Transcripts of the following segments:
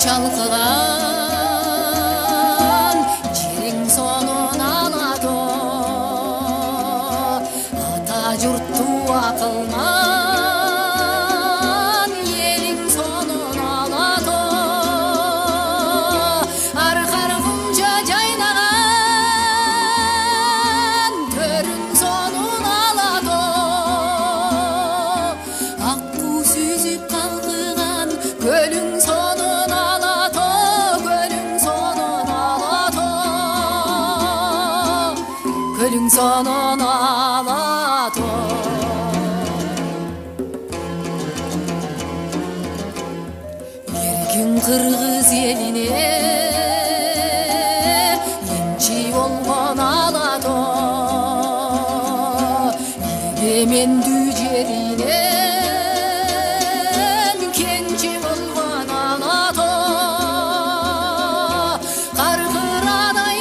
чалкыган жериң сонун алады ата журтту акылман элиң сонун алады аркар кунча жайнаган төрүң сонун алады ак буу сүзүп калкыган көлүң сонун алады көлүң сонун алады көлүң сонун алады эркин кыргыз элине эмчи болгон алады эгемендүү жеринен кенчи болгон алады каркырадай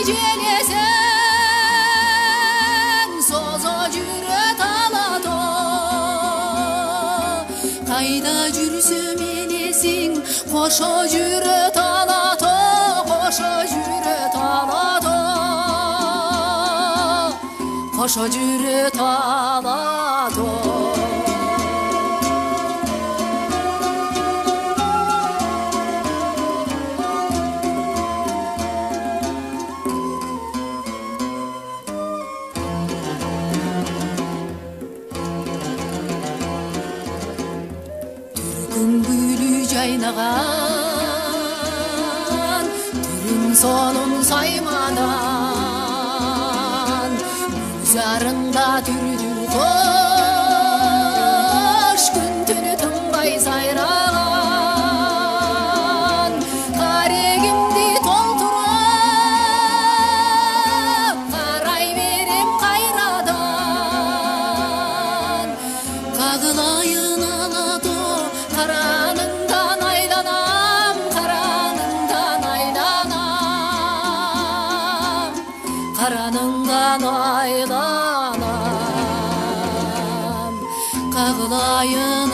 желесең созо жүрөт алады кайда жүрсөм энесиң кошо жүрөт алады кошо жүрөт алады кошо жүрөт алады күнгүлү жайнаган түрүң сонун саймадан зарыңда түрдү кош күн түнү тынбай сайраган карегимди толтуруп карай берем кайрадан кагылайын алады караныңдан айланам караныңдан айланам караныңдан айланам кагылайын